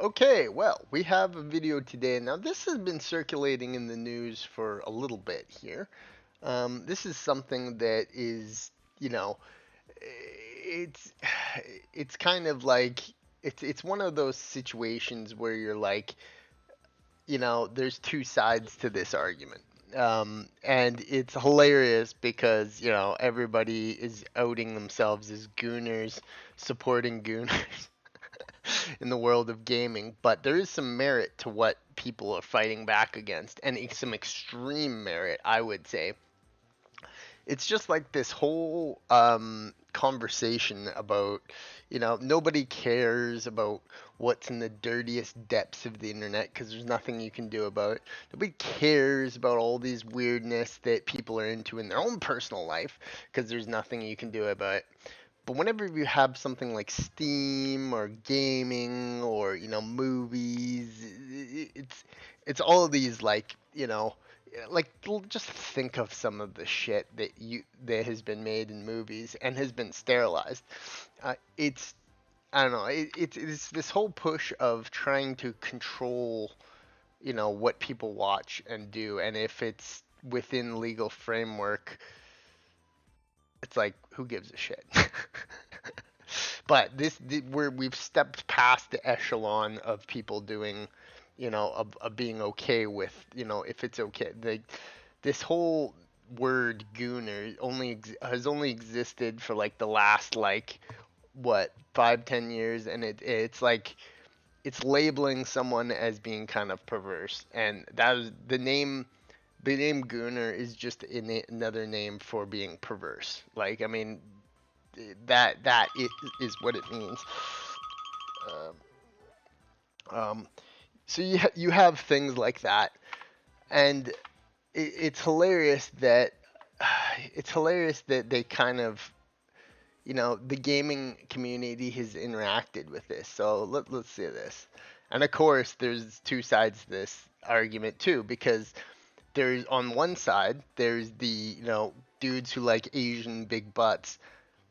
Okay, well, we have a video today. Now, this has been circulating in the news for a little bit here. This is something that is, you know, it's it's kind of like it's one of those situations where you're like, there's two sides to this argument. And it's hilarious because, everybody is outing themselves as gooners, supporting gooners in the world of gaming, but there is some merit to what people are fighting back against, and some extreme merit, I would say. It's just like this whole conversation about, nobody cares about what's in the dirtiest depths of the internet because there's nothing you can do about it. Nobody cares about all these weirdness that people are into in their own personal life because there's nothing you can do about it. But whenever you have something like Steam or gaming or movies, it's all of these like just think of some of the shit that has been made in movies and has been sterilized. It's I don't know. It's this whole push of trying to control what people watch and do, and if it's within legal framework, it's like who gives a shit. But we've stepped past the echelon of people doing, of being okay with, if it's okay. This whole word gooner has only existed for like the last like what 5-10 years, and it's like it's labeling someone as being kind of perverse, and that is the name. The name gooner is just another name for being perverse. Like, I mean, that is what it means. Um, so you have things like that, and it's hilarious that they kind of the gaming community has interacted with this. So let's see this, and of course there's two sides to this argument too, because there's on one side there's the dudes who like Asian big butts.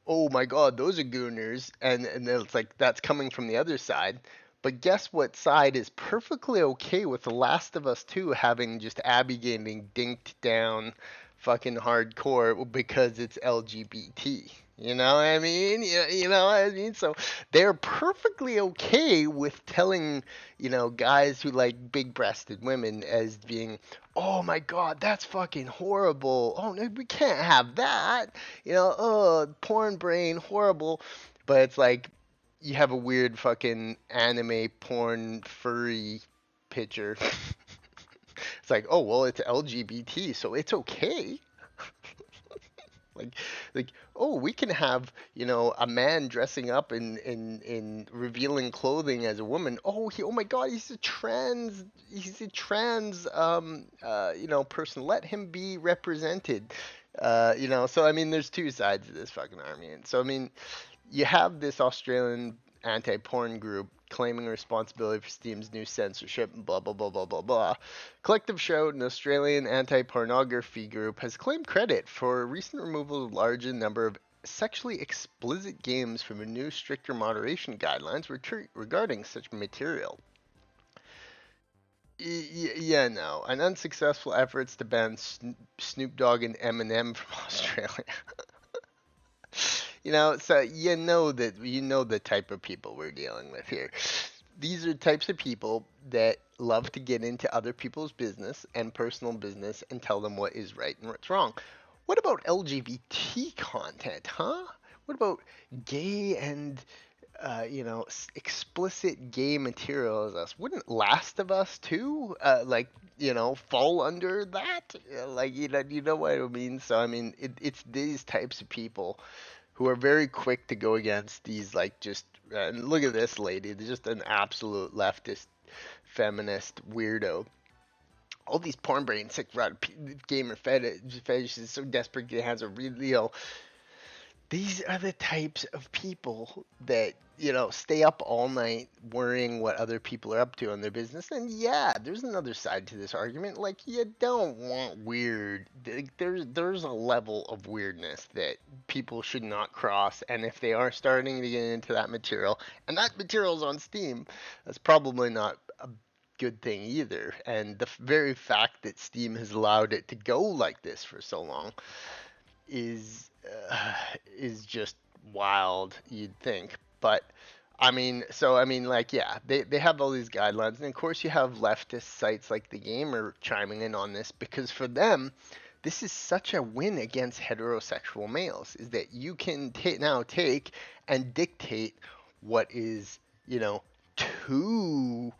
Oh my god, those are gooners, and then it's like that's coming from the other side. But guess what side is perfectly okay with The Last of Us 2 having just Abby getting dinked down fucking hardcore because it's LGBT. You know what I mean? You know what I mean? So they're perfectly okay with telling, guys who like big breasted women as being, oh my god, that's fucking horrible. Oh no, we can't have that. Oh, porn brain, horrible. But it's like you have a weird fucking anime porn furry picture. It's like, oh well, it's LGBT, so it's okay. Like, oh, we can have a man dressing up in revealing clothing as a woman. Oh my God, he's a trans person. Let him be represented. So I mean, there's two sides of this fucking army, and so I mean, you have this Australian anti-porn group claiming responsibility for Steam's new censorship, blah blah blah blah blah blah. Collective Shout, an Australian anti-pornography group, has claimed credit for recent removal of a large number of sexually explicit games from a new stricter moderation guidelines regarding such material. Yeah, no. An unsuccessful efforts to ban Snoop Dogg and Eminem from Australia. So you know the type of people we're dealing with here. These are types of people that love to get into other people's business and personal business and tell them what is right and what's wrong. What about LGBT content, huh? What about gay and explicit gay material as us? Wouldn't Last of Us too, fall under that? Like, you know what I mean? So I mean, it's these types of people who are very quick to go against these, like, just and look at this lady, just an absolute leftist feminist weirdo. All these porn brain sick gamer fetishes so desperate it has a real. These are the types of people that stay up all night worrying what other people are up to on their business, then yeah, there's another side to this argument. Like, you don't want weird. There's a level of weirdness that people should not cross, and if they are starting to get into that material, and that material's on Steam, that's probably not a good thing either. And the very fact that Steam has allowed it to go like this for so long is uh, is just wild, you'd think. But I mean, like, yeah, they have all these guidelines, and of course you have leftist sites like The Gamer chiming in on this because for them, this is such a win against heterosexual males, is that you can now take and dictate what is, you know, too,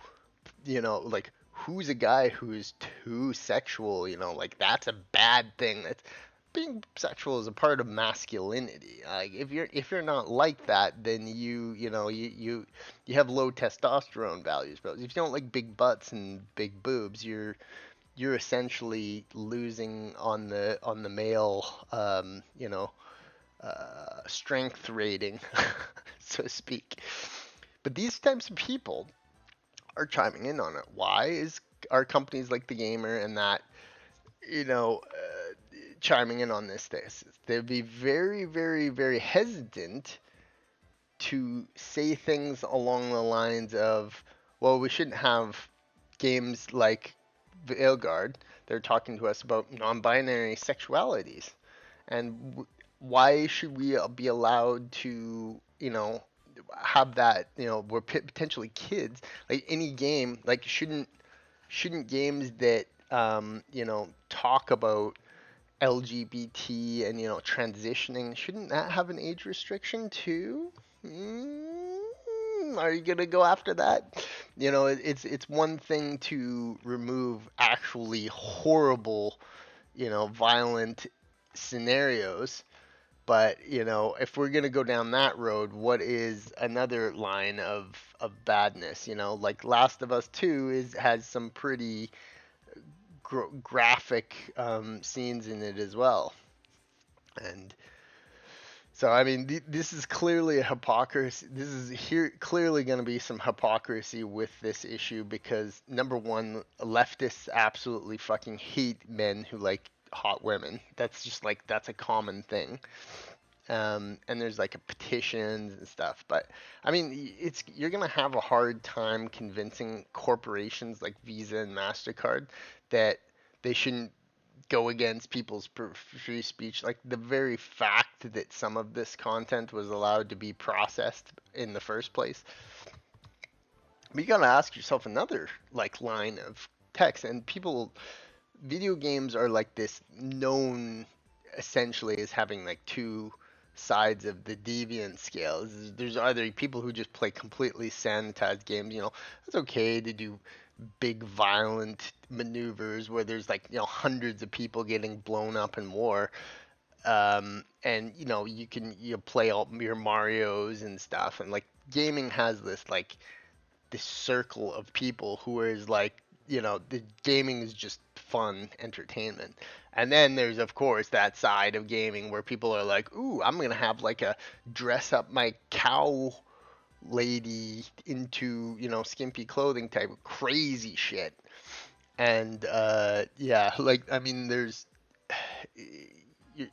like, who's a guy who's too sexual, like, that's a bad thing. That's being sexual is a part of masculinity. Like, if you're not like that, then you have low testosterone values. But if you don't like big butts and big boobs, you're essentially losing on the male strength rating, so to speak. But these types of people are chiming in on it. Why is are companies like the Gamer and that you know chiming in on this? They'd be very, very, very hesitant to say things along the lines of, well, we shouldn't have games like Veilguard. They're talking to us about non-binary sexualities, and why should we be allowed to, have that, we're potentially kids, like any game, like shouldn't games that talk about LGBT and transitioning, shouldn't that have an age restriction too? Are you gonna go after that? It's one thing to remove actually horrible, violent scenarios, but if we're gonna go down that road, what is another line of badness? Like Last of Us 2 has some pretty graphic scenes in it as well. And so, I mean, this is clearly a hypocrisy. This is here clearly going to be some hypocrisy with this issue because number one, leftists absolutely fucking hate men who like hot women. That's just like that's a common thing. And there's like a petitions and stuff. But I mean, you're gonna have a hard time convincing corporations like Visa and MasterCard that they shouldn't go against people's free speech. Like the very fact that some of this content was allowed to be processed in the first place. But you gotta ask yourself another like line of text, and video games are like this known essentially as having like two sides of the deviant scale. There's either people who just play completely sanitized games, it's okay to do big violent maneuvers where there's like, hundreds of people getting blown up in war. And you play all your Marios and stuff, and like gaming has this circle of people who is like, the gaming is just fun entertainment. And then there's of course that side of gaming where people are like, ooh, I'm gonna have like a dress up my cow lady into, skimpy clothing type of crazy shit. And yeah, like I mean, there's the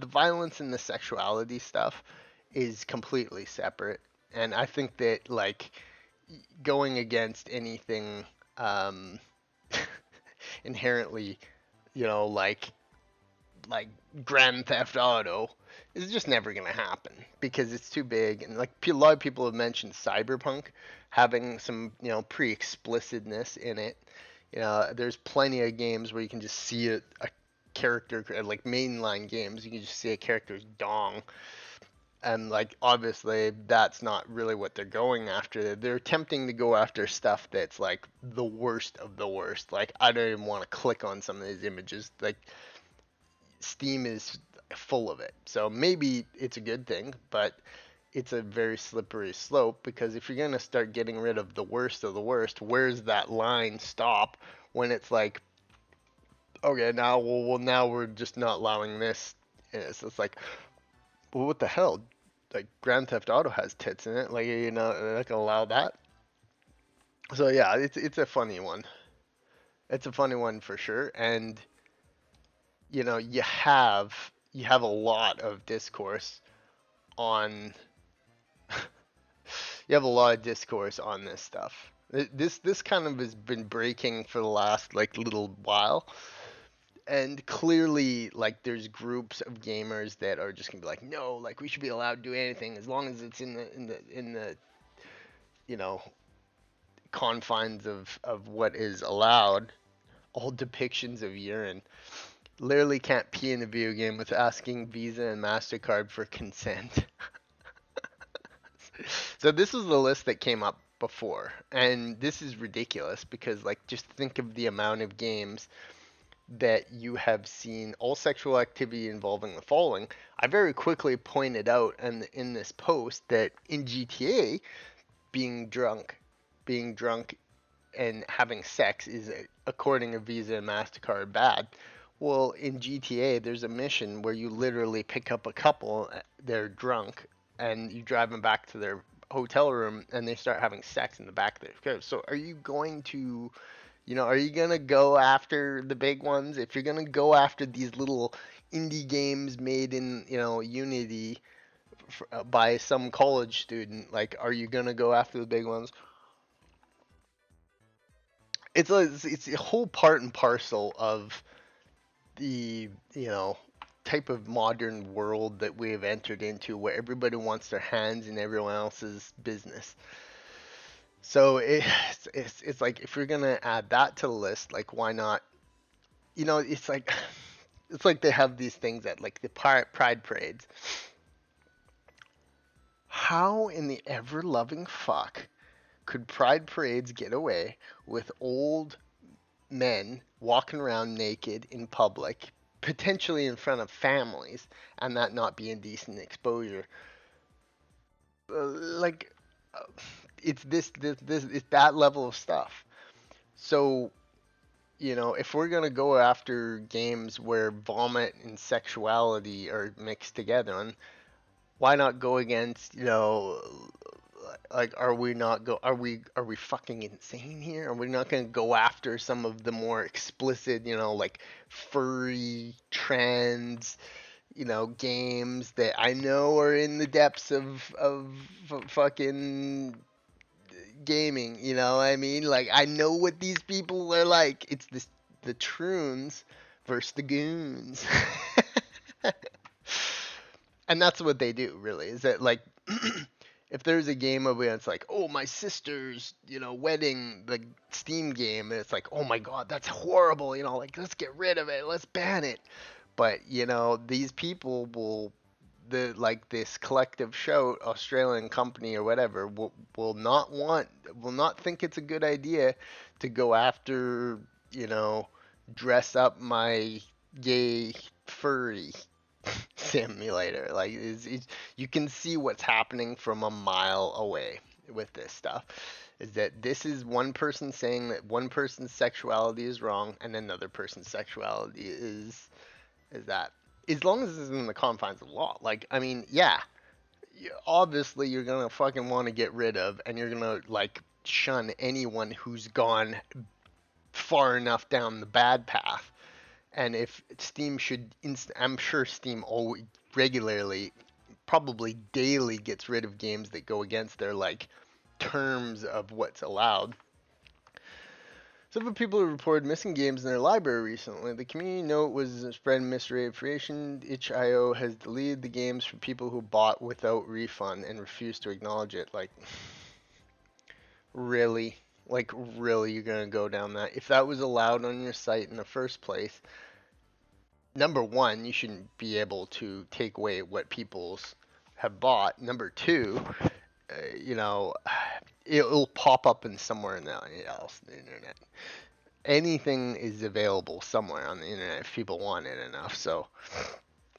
violence and the sexuality stuff is completely separate. And I think that like going against anything um, inherently, like Grand Theft Auto is just never going to happen because it's too big. And like a lot of people have mentioned Cyberpunk having some, pre-explicitness in it. There's plenty of games where you can just see a character, like mainline games, you can just see a character's dong. And like obviously that's not really what they're going after. They're attempting to go after stuff that's like the worst of the worst. Like I don't even want to click on some of these images. Like Steam is full of it. So maybe it's a good thing, but it's a very slippery slope because if you're going to start getting rid of the worst, where's that line stop when it's like, okay, now now we're just not allowing this. And it's like, well, what the hell? like Grand Theft Auto has tits in it. Like, they're not gonna allow that. So yeah, it's a funny one. It's a funny one for sure. And you have a lot of discourse on you have a lot of discourse on this stuff. This kind of has been breaking for the last like little while, and clearly like there's groups of gamers that are just gonna be like, no, like we should be allowed to do anything as long as it's in the you know confines of what is allowed. All depictions of urine. Literally can't pee in a video game with asking Visa and MasterCard for consent. So this was the list that came up before, and this is ridiculous because like just think of the amount of games that you have seen all sexual activity involving the following. I very quickly pointed out in this post that in GTA, being drunk, being drunk and having sex is, according to Visa and MasterCard, bad. Well, in GTA, there's a mission where you literally pick up a couple, they're drunk, and you drive them back to their hotel room, and they start having sex in the back of their car. So, are you going to, are you gonna go after the big ones? If you're gonna go after these little indie games made in, Unity by some college student, like, are you gonna go after the big ones? It's a whole part and parcel of the type of modern world that we have entered into where everybody wants their hands in everyone else's business. So it's like if you're gonna add that to the list, like why not? It's like it's like they have these things at like the pride parades. How in the ever loving fuck could pride parades get away with old men walking around naked in public, potentially in front of families, and that not be indecent exposure? Like, uh, it's this, it's that level of stuff. So, if we're gonna go after games where vomit and sexuality are mixed together, and why not go against, like are we fucking insane here? Are we not going to go after some of the more explicit, like furry trans, games that I know are in the depths of fucking gaming, what I mean? Like I know what these people are like. It's the troons versus the goons. And that's what they do, really, is that like if there's a game of where it's like, oh, my sister's, wedding, the Steam game, and it's like, oh my god, that's horrible, like let's get rid of it, let's ban it. But these people will, the like this collective shout Australian company or whatever will not think it's a good idea to go after, dress up my gay furry simulator. Like you can see what's happening from a mile away with this stuff. Is that this is one person saying that one person's sexuality is wrong and another person's sexuality is that. As long as it's in the confines of law. Like, I mean, yeah, obviously you're gonna fucking want to get rid of, and you're gonna like shun anyone who's gone far enough down the bad path. And if Steam I'm sure Steam always regularly, probably daily, gets rid of games that go against their like terms of what's allowed. Several people have reported missing games in their library recently. The community note was spreading misinformation. Itch.io has deleted the games for people who bought without refund and refused to acknowledge it. Like, really? Like, really, you're gonna go down that? If that was allowed on your site in the first place, number one, you shouldn't be able to take away what people's have bought. Number two, it'll pop up in somewhere else on the internet. Anything is available somewhere on the internet if people want it enough. So,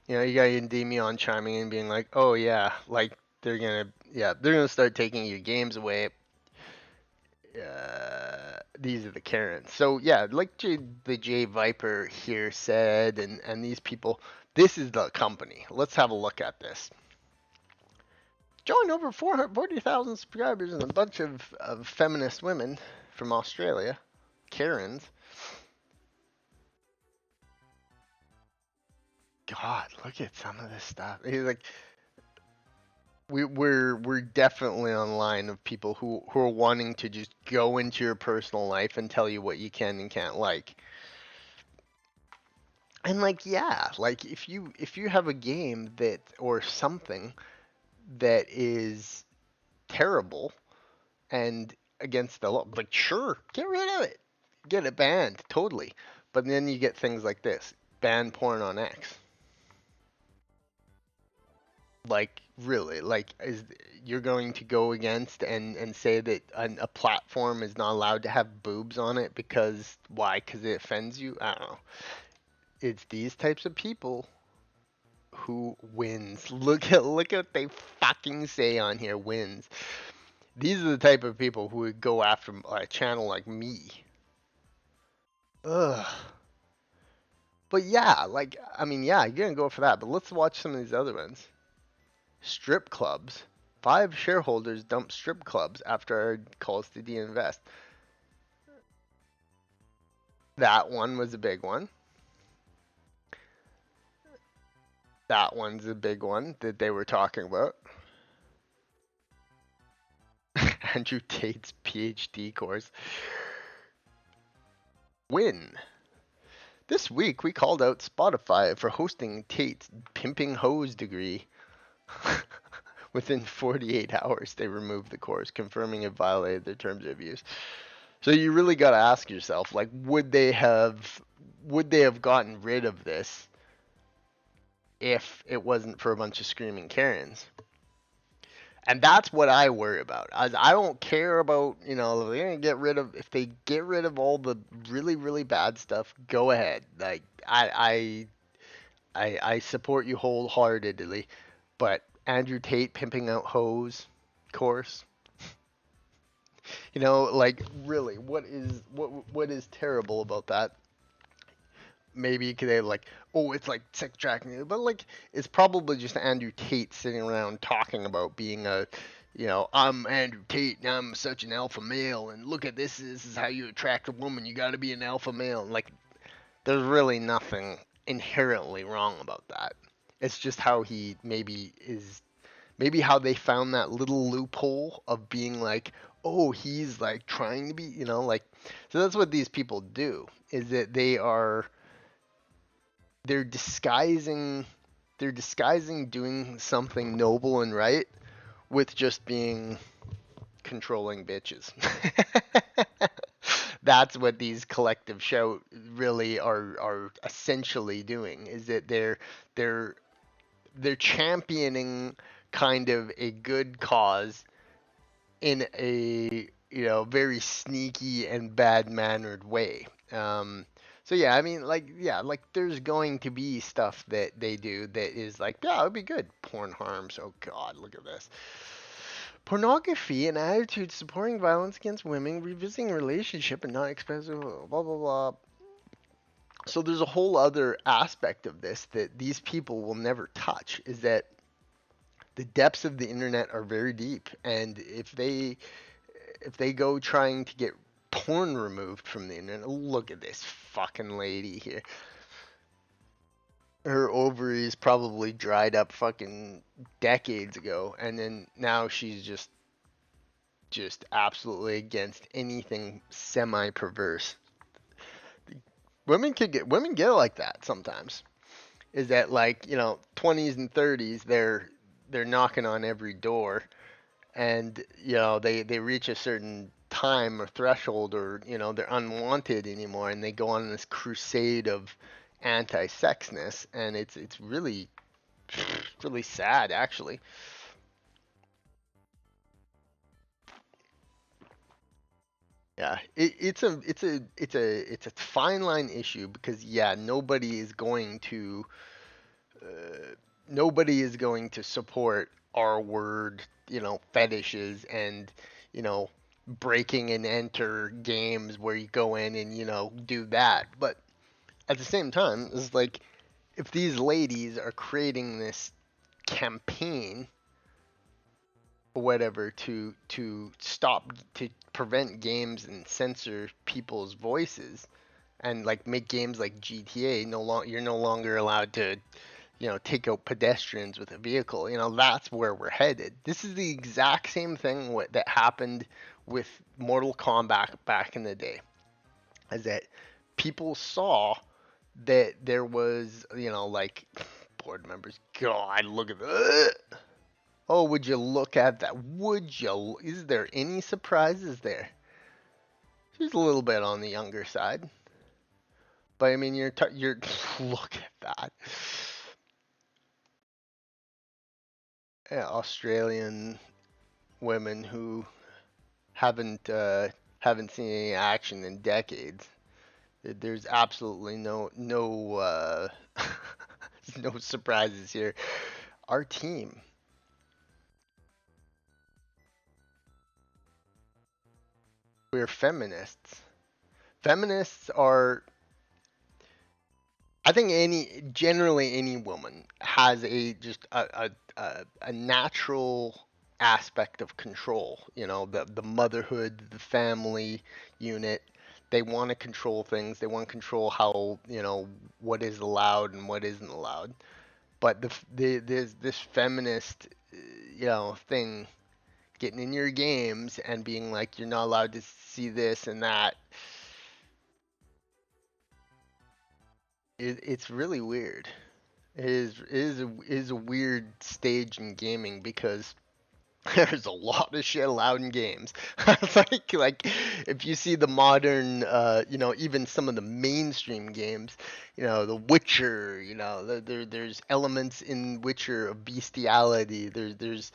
you got Endymion chiming in being like, oh yeah, like they're gonna start taking your games away. These are the Karens. So yeah, like the J Viper here said, and these people, this is the company. Let's have a look at this. joined over 440,000 subscribers and a bunch of feminist women from Australia, Karens. God, look at some of this stuff. He's like, we're definitely on line of people who are wanting to just go into your personal life and tell you what you can and can't like. And like, yeah, like if you have a game that or something that is terrible and against the law, like sure, get rid of it. Get it banned, totally. But then you get things like this. Ban porn on X. Like really, like is you're going to go against and say that a platform is not allowed to have boobs on it because why? Because it offends you? I don't know. It's these types of people who wins. Look at what they fucking say on here. Wins. These are the type of people who would go after a channel like me. Ugh. But yeah, like I mean, yeah, you're gonna go for that. But let's watch some of these other ones. Strip clubs. 5 shareholders dump strip clubs after calls to de-invest. That one was a big one. That one's a big one that they were talking about. Andrew Tate's PhD course. Win. This week we called out Spotify for hosting Tate's pimping hose degree. Within 48 hours, they removed the course, confirming it violated their terms of use. So you really got to ask yourself, like, would they have gotten rid of this if it wasn't for a bunch of screaming Karens? And that's what I worry about. I don't care about, they're gonna get rid of, if they get rid of all the really, really bad stuff, go ahead. Like, I support you wholeheartedly. But Andrew Tate pimping out hoes course, like really, what is terrible about that? Maybe they like, oh, it's like sex tracking, but like, it's probably just Andrew Tate sitting around talking about being I'm Andrew Tate and I'm such an alpha male, and look at this. This is how you attract a woman. You got to be an alpha male. And like, there's really nothing inherently wrong about that. It's just how he maybe how they found that little loophole of being like, oh, he's like trying to be, like, so that's what these people do, is that they're disguising doing something noble and right with just being controlling bitches. That's what these collective shout really are essentially doing, is that they're championing kind of a good cause in a very sneaky and bad mannered way. So yeah, I mean, like, yeah, like there's going to be stuff that they do that is like, yeah, it would be good. Porn harms. Oh God, look at this. Pornography and attitudes supporting violence against women, revisiting relationship and not expressive, blah blah blah. So there's a whole other aspect of this that these people will never touch, is that the depths of the internet are very deep, and if they go trying to get porn removed from the internet, look at this fucking lady here. Her ovaries probably dried up fucking decades ago, and then now she's just absolutely against anything semi perverse. Women get like that sometimes. Is that like, 20s and 30s, they're knocking on every door, and they reach a certain time or threshold, or they're unwanted anymore, and they go on this crusade of anti-sexness, and it's really really sad, actually. Yeah, it's a fine line issue, because yeah, nobody is going to support R word, fetishes, and, you know, breaking and enter games where you go in and, do that. But at the same time, it's like, if these ladies are creating this campaign whatever to stop, to prevent games and censor people's voices, and like make games like GTA you're no longer allowed to, take out pedestrians with a vehicle. That's where we're headed. This is the exact same thing that happened with Mortal Kombat back in the day, is that people saw that there was, like board members. God, look at that. Oh, would you look at that? Would you? Is there any surprises there? She's a little bit on the younger side, but I mean, you're look at that. Yeah, Australian women who haven't seen any action in decades. There's absolutely no surprises here. Our team, we're feminists. Feminists are, I think, generally any woman has a natural aspect of control. The motherhood, the family unit. They want to control things. They want to control how, what is allowed and what isn't allowed. But there's this feminist, thing getting in your games and being like, you're not allowed to see this and that. It's really weird. It is a weird stage in gaming because there's a lot of shit allowed in games. It's like if you see the modern, even some of the mainstream games, The Witcher, there's elements in Witcher of bestiality. There's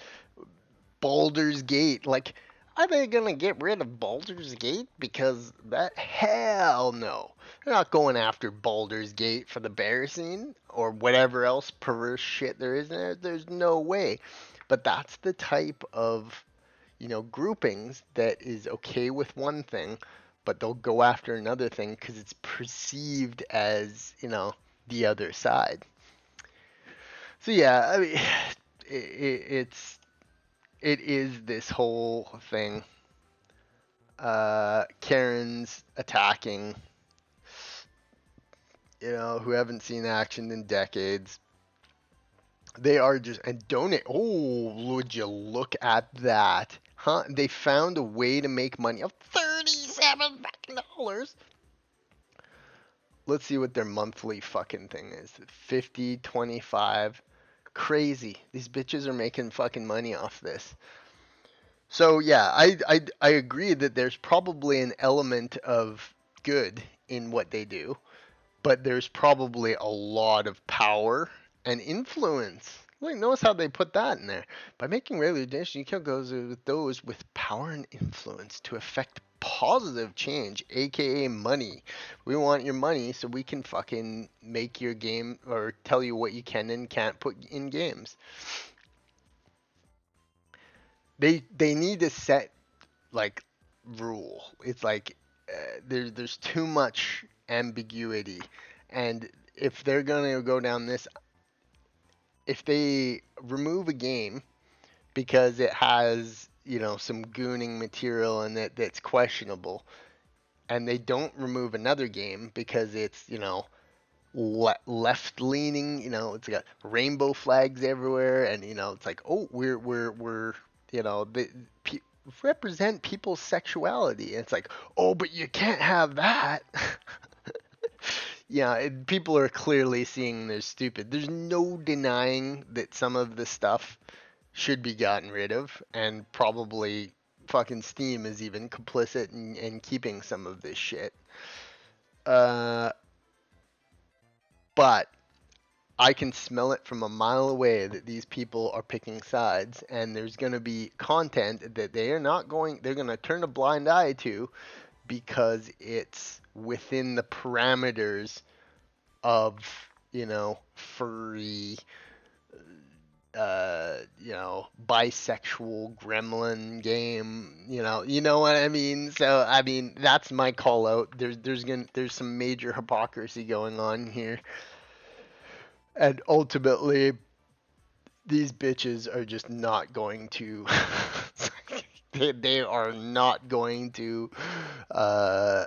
Baldur's Gate. Like, are they gonna get rid of Baldur's Gate? Because that, hell no. They're not going after Baldur's Gate for the bear scene or whatever else perverse shit there is in there. There's no way. But that's the type of, groupings that is okay with one thing, but they'll go after another thing because it's perceived as, the other side. So yeah, I mean, it is this whole thing. Karens attacking, who haven't seen action in decades. They are just, and donate. Oh, would you look at that? Huh? They found a way to make money of $37. Let's see what their monthly fucking thing is. 50, 25. Crazy. These bitches are making fucking money off this. So yeah, I agree that there's probably an element of good in what they do, but there's probably a lot of power and influence. Like, notice how they put that in there. By making regular donations, you can go with those with power and influence to affect positive change, aka money. We want your money so we can fucking make your game or tell you what you can and can't put in games. They need to set like rule. It's like there's too much ambiguity, and if they're gonna go down this, if they remove a game because it has some gooning material in it that's questionable, and they don't remove another game because it's left leaning, it's got rainbow flags everywhere, and it's like, oh, we're the represent people's sexuality, and it's like, oh, but you can't have that. Yeah, people are clearly seeing they're stupid. There's no denying that some of the stuff should be gotten rid of, and probably fucking Steam is even complicit in keeping some of this shit. Uh, but I can smell it from a mile away that these people are picking sides, and there's going to be content that they're going to turn a blind eye to because it's within the parameters of, furry, bisexual gremlin game, you know what I mean? So, I mean, that's my call out. There's some major hypocrisy going on here. And ultimately, these bitches are just not going to They are not going to uh,